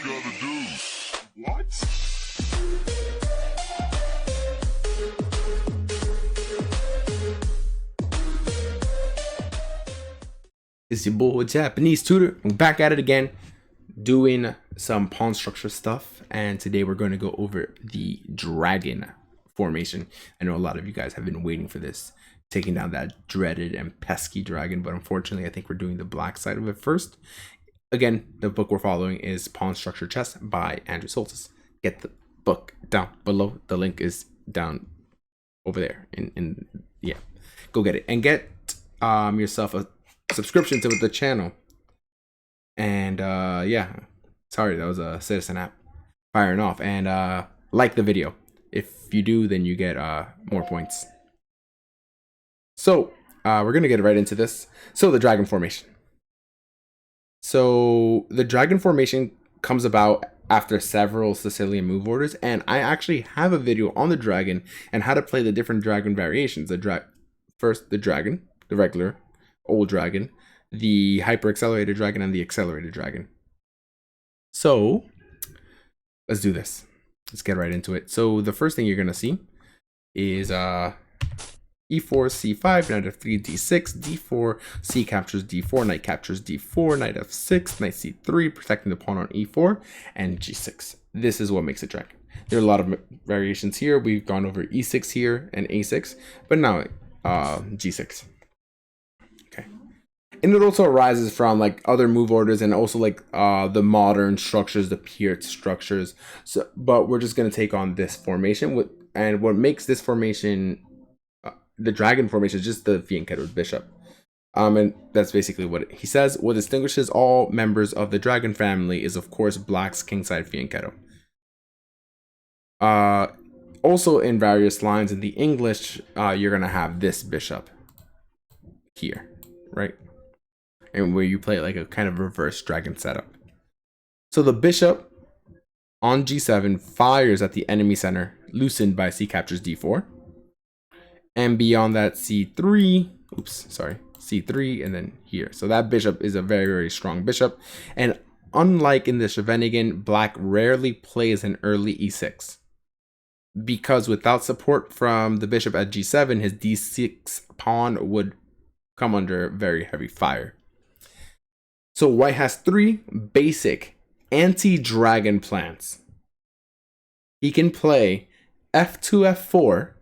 gotta do. What? It's your boy Japanese Tutor. We're back at it again, doing some pawn structure stuff, and today we're going to go over the dragon formation. I know a lot of you guys have been waiting for this, taking down that dreaded and pesky dragon, but unfortunately I think we're doing the black side of it first. Again, the book we're following is Pawn Structure Chess by Andrew Soltis. Get the book down below. The link is down over there. Yeah, go get it and get yourself a subscription to the channel. And yeah, sorry, that was a Citizen app firing off. And like the video. If you do, then you get more points. So we're gonna get right into this. So the dragon formation. So the dragon formation comes about after several Sicilian move orders, and I actually have a video on the dragon and how to play the different dragon variations. First the dragon, the regular old dragon, the hyper accelerated dragon, and the accelerated dragon. So let's do this. Let's get right into it. So the first thing you're gonna see is e4, c5, knight f3, d6, d4, c captures d4, knight captures d4, knight f6, knight c3, protecting the pawn on e4, and g6. This is what makes a dragon. There are a lot of variations here. We've gone over e6 here and a6, but now g6. Okay. And it also arises from like other move orders and also like the modern structures, the Piert structures. So, but we're just gonna take on this formation and what makes this formation the dragon formation is just the fianchettoed bishop. And that's basically what he says. What distinguishes all members of the dragon family is, of course, black's kingside fianchetto. Also in various lines in the English, you're going to have this bishop here, right? And where you play like a kind of reverse dragon setup. So the bishop on g7 fires at the enemy center, loosened by c captures d4. And beyond that, c3, c3, and then here. So that bishop is a very, very strong bishop. And unlike in the Scheveningen, black rarely plays an early e6. Because without support from the bishop at g7, his d6 pawn would come under very heavy fire. So white has three basic anti-dragon plans. He can play f2, f4,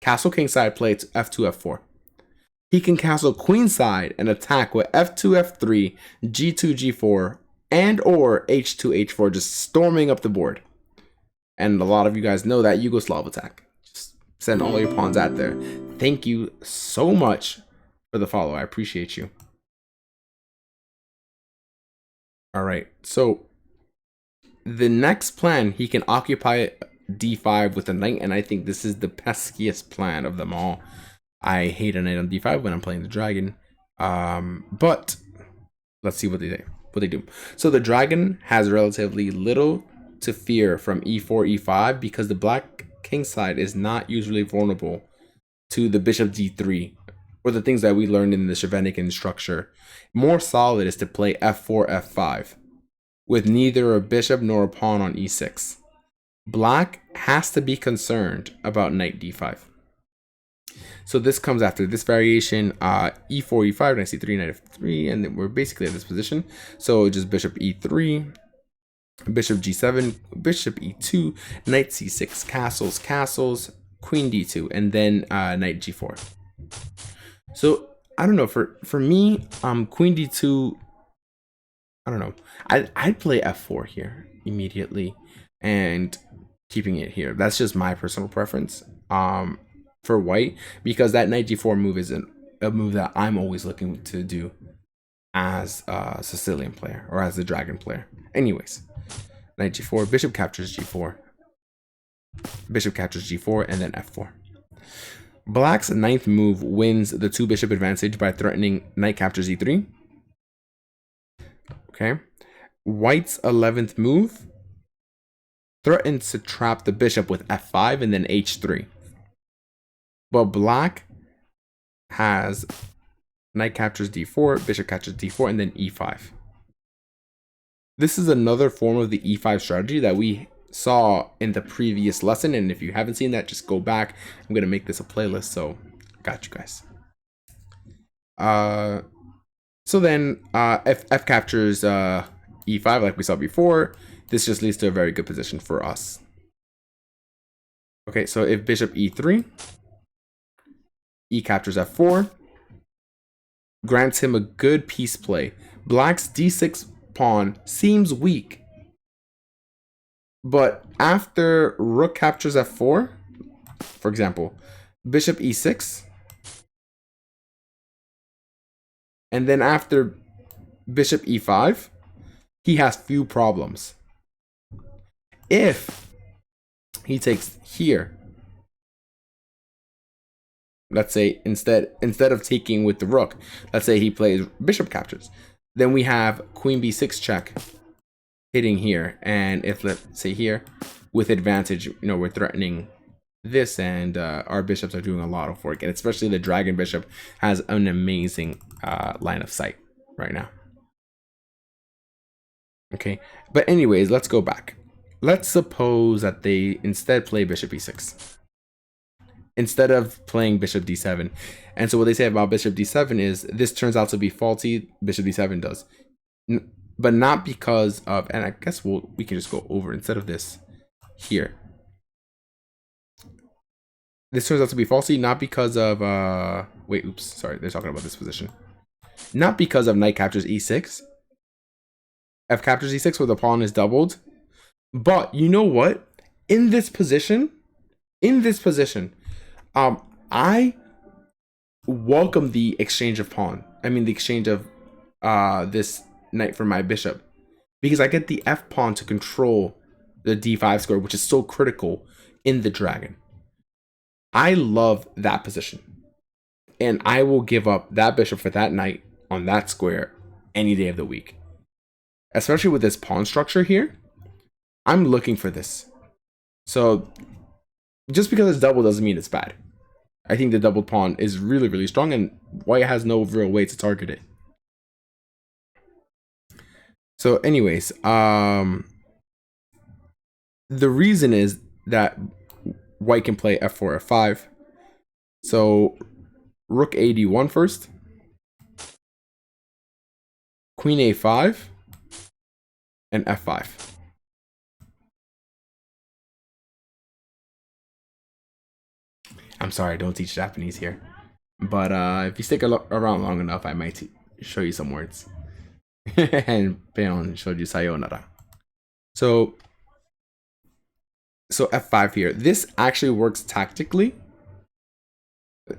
castle kingside play to f2, f4. He can castle queenside and attack with f2, f3, g2, g4, and or h2, h4, just storming up the board. And a lot of you guys know that Yugoslav attack. Just send all your pawns out there. Thank you so much for the follow. I appreciate you. All right, so the next plan, he can occupy d5 with a knight, and I think this is the peskiest plan of them all. I hate a knight on d5 when I'm playing the dragon, but let's see what they do. So the dragon has relatively little to fear from e4, e5 because the black kingside is not usually vulnerable to the bishop d3 or the things that we learned in the Scheveningen structure. More solid is to play f4, f5 with neither a bishop nor a pawn on e6. Black has to be concerned about knight d5. So this comes after this variation, e4, e5, knight c3, knight f3, and then we're basically at this position. So just bishop e3, bishop g7, bishop e2, knight c6, castles, castles, queen d2, and then knight g4. So I don't know, for me, queen d2, I don't know. I'd play f4 here immediately and keeping it here. That's just my personal preference for white, because that knight g4 move is a move that I'm always looking to do as a Sicilian player or as a dragon player. Anyways, knight g4, bishop captures g4, bishop captures g4, and then f4. Black's ninth move wins the two bishop advantage by threatening knight captures e3. Okay. White's 11th move threatens to trap the bishop with f5 and then h3. But black has knight captures d4, bishop captures d4, and then e5. This is another form of the e5 strategy that we saw in the previous lesson, and if you haven't seen that, just go back. I'm gonna make this a playlist, so I got you guys. So then if f captures e5 like we saw before, this just leads to a very good position for us. Okay, so if bishop e3, e captures f4, grants him a good piece play. Black's d6 pawn seems weak, but after rook captures f4, for example, bishop e6, and then after bishop e5, he has few problems. If he takes here, let's say instead of taking with the rook, let's say he plays bishop captures, then we have queen b6 check hitting here, and if let's say here with advantage, you know, we're threatening this, and our bishops are doing a lot of work, and especially the dragon bishop has an amazing line of sight right now. Okay, but anyways, let's go back. Let's suppose that they instead play bishop e6 instead of playing bishop d7. And so what they say about bishop d7 is this turns out to be faulty. Bishop d7 does, but not because of, and I guess we can just go over instead of this here. This turns out to be faulty, not because of wait, oops, sorry, they're talking about this position. Not because of knight captures e6, f captures e6 where the pawn is doubled. But you know what? In this position, I welcome the exchange of pawn. I mean the exchange of this knight for my bishop, because I get the f pawn to control the d5 square, which is so critical in the dragon. I love that position, and I will give up that bishop for that knight on that square any day of the week. Especially with this pawn structure here, I'm looking for this. So just because it's double doesn't mean it's bad. I think the doubled pawn is really, really strong, and white has no real way to target it. So anyways, the reason is that white can play f4, f5. So rook ad1 first, queen a5, and f5. I'm sorry, I don't teach Japanese here, but if you stick around long enough, I might show you some words. And Peon showed you sayonara. So f5 here. This actually works tactically,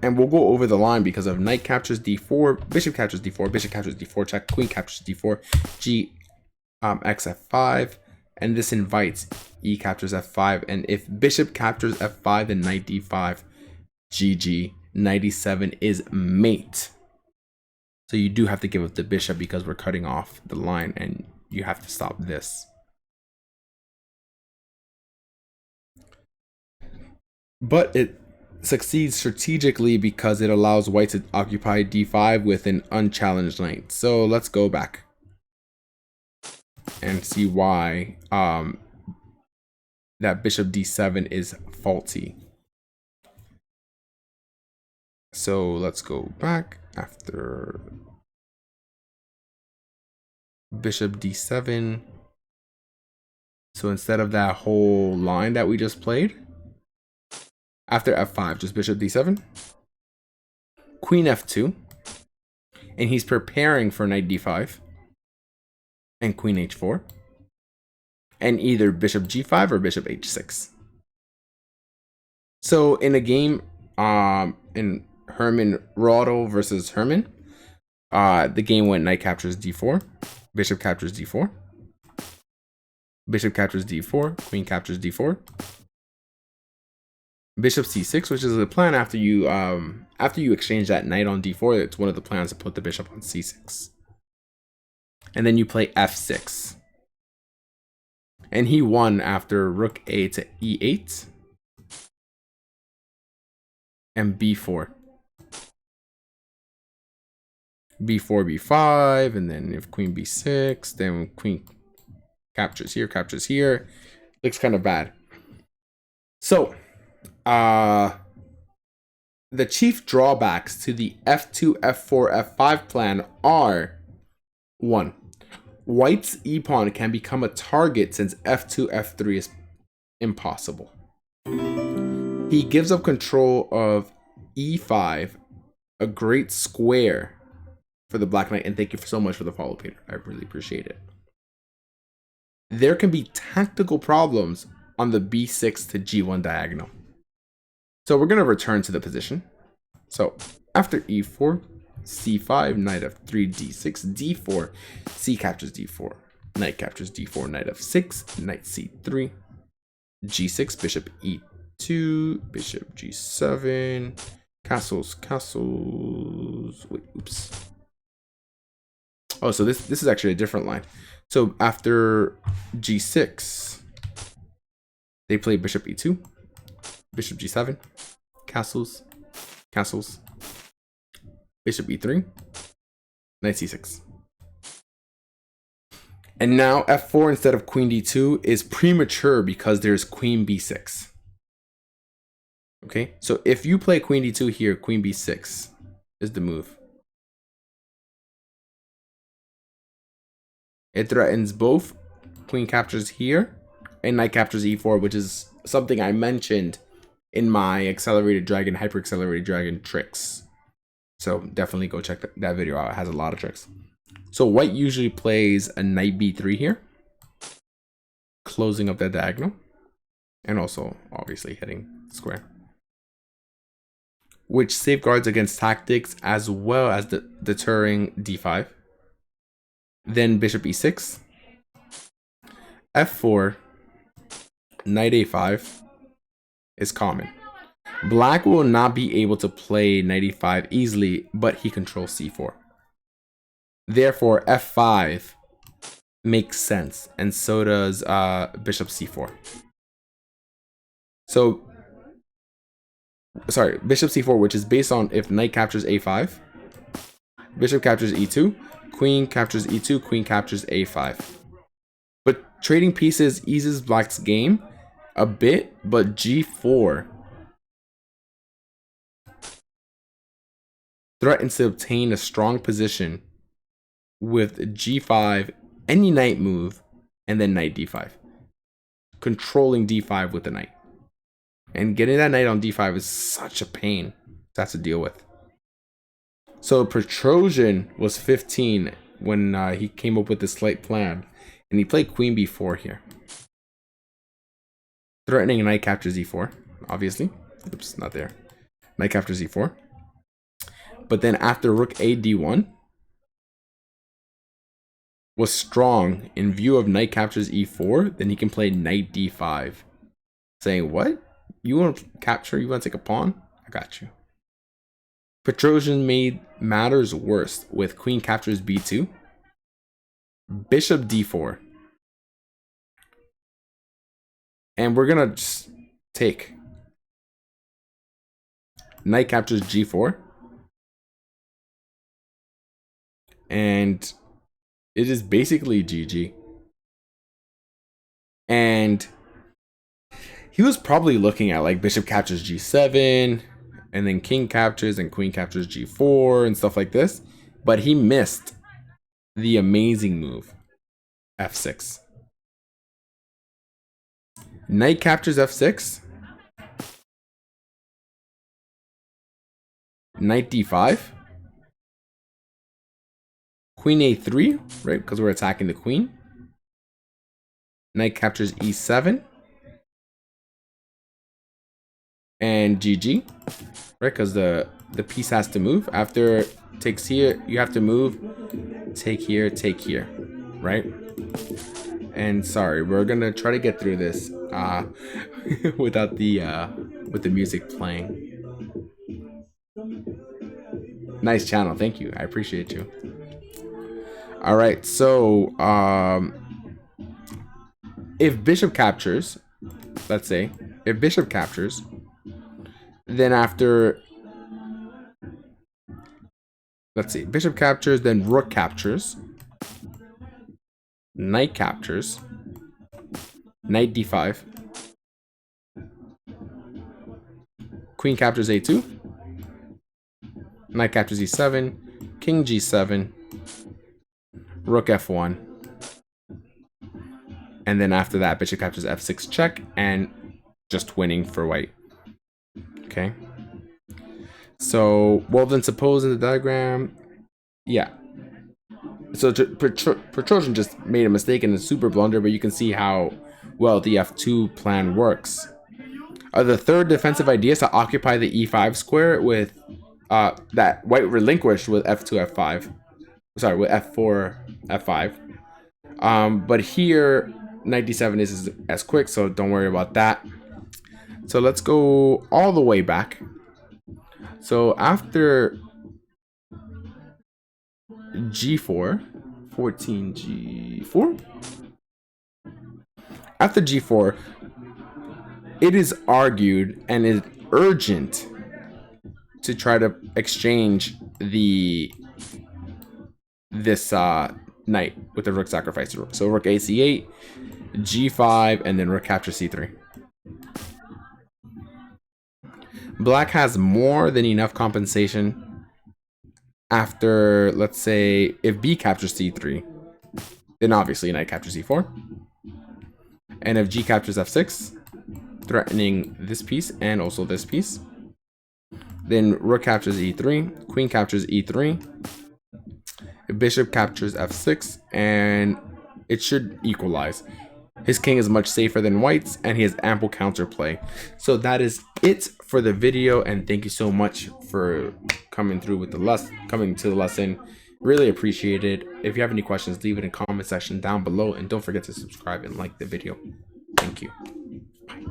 and we'll go over the line because of knight captures d4, bishop captures d4, bishop captures d4 check, queen captures d4, g x f5, and this invites e captures f5, and if bishop captures f5, then knight d5, GG. 97 is mate. So you do have to give up the bishop because we're cutting off the line, and you have to stop this. But it succeeds strategically because it allows white to occupy d5 with an unchallenged knight. So let's go back and see why that bishop d7 is faulty. So let's go back after bishop d7. So instead of that whole line that we just played, after f5, just bishop d7, queen f2, and he's preparing for knight d5, and queen h4, and either bishop g5 or bishop h6. So in a game in Herman Rodo versus Herman, the game went knight captures d4, bishop captures d4, bishop captures d4, queen captures d4, bishop c6, which is the plan after you exchange that knight on d4. It's one of the plans to put the bishop on c6, and then you play f6, and he won after rook a to e8 and b4, b4, b5, and then if queen b6, then queen captures here. Looks kind of bad. So, the chief drawbacks to the f2, f4, f5 plan are 1. White's e-pawn can become a target since f2, f3 is impossible. He gives up control of e5, a great square for the black knight, and thank you so much for the follow, Peter. I really appreciate it. There can be tactical problems on the b6 to g1 diagonal. So we're going to return to the position. So after e4, c5, knight f3, d6, d4, c captures d4, knight captures d4, knight f6, knight c3, g6, bishop e2, bishop g7, castles. Wait, oops. Oh, so this is actually a different line. So after g6, they play bishop e2, bishop g7, castles, bishop e3, knight c6. And now f4 instead of queen d2 is premature because there's queen b6. Okay, so if you play queen d2 here, queen b6 is the move. It threatens both queen captures here and knight captures e4, which is something I mentioned in my accelerated dragon, hyper accelerated dragon tricks. So definitely go check that video out. It has a lot of tricks. So white usually plays a knight b3 here, closing up that diagonal, and also obviously hitting square, which safeguards against tactics as well as deterring d5. Then bishop e6, f4, knight a5 is common. Black will not be able to play knight e5 easily, but he controls c4. Therefore, f5 makes sense, and so does bishop c4. So, sorry, bishop c4, which is based on if knight captures a5, bishop captures e2, queen captures e2, queen captures a5. But trading pieces eases black's game a bit, but g4 threatens to obtain a strong position with g5, any knight move, and then knight d5. Controlling d5 with the knight. And getting that knight on d5 is such a pain to have to deal with. So Petrosian was 15 when he came up with this slight plan. And he played queen b4 here. Threatening knight captures e4, obviously. Oops, not there. Knight captures e4. But then after rook a d1 was strong in view of knight captures e4, then he can play knight d5. Saying, what? You want to capture? You want to take a pawn? I got you. Petrosian made matters worse with queen captures b2, bishop d4. And we're going to just take knight captures g4. And it is basically GG. And he was probably looking at like bishop captures g7, and then king captures and queen captures g4 and stuff like this. But he missed the amazing move, f6. Knight captures f6. Knight d5. Queen a3, right? Because we're attacking the queen. Knight captures e7. And GG, right? Because the piece has to move. After it takes here, you have to move. Take here, right? And sorry, we're gonna try to get through this without with the music playing. Nice channel, thank you. I appreciate you. All right, so if bishop captures, let's say, if bishop captures, then after, let's see, bishop captures, then rook captures, knight captures, Knight d5. Queen captures a2. Knight captures e7. King g7. Rook f1. And then after that, bishop captures f6 check, and just winning for white. Okay. So, well then suppose in the diagram, yeah. So Petrosian just made a mistake in a super blunder, but you can see how well the f2 plan works. The third defensive idea is to occupy the e5 square with that white relinquished with f2, f5. Sorry, with f4, f5. But here, knight d7 is as quick, so don't worry about that. So let's go all the way back. So after g4, 14g4. After g4, it is argued and is urgent to try to exchange this knight with the rook sacrifice. So rook ac8, g5, and then rook capture c3. Black has more than enough compensation after, let's say, if b captures c3, then obviously knight captures e4. And if g captures f6, threatening this piece and also this piece, then rook captures e3, queen captures e3, bishop captures f6, and it should equalize. His king is much safer than white's, and he has ample counterplay. So that is it for the video, and thank you so much for coming through with coming to the lesson. Really appreciate it. If you have any questions, leave it in the comment section down below, and don't forget to subscribe and like the video. Thank you. Bye.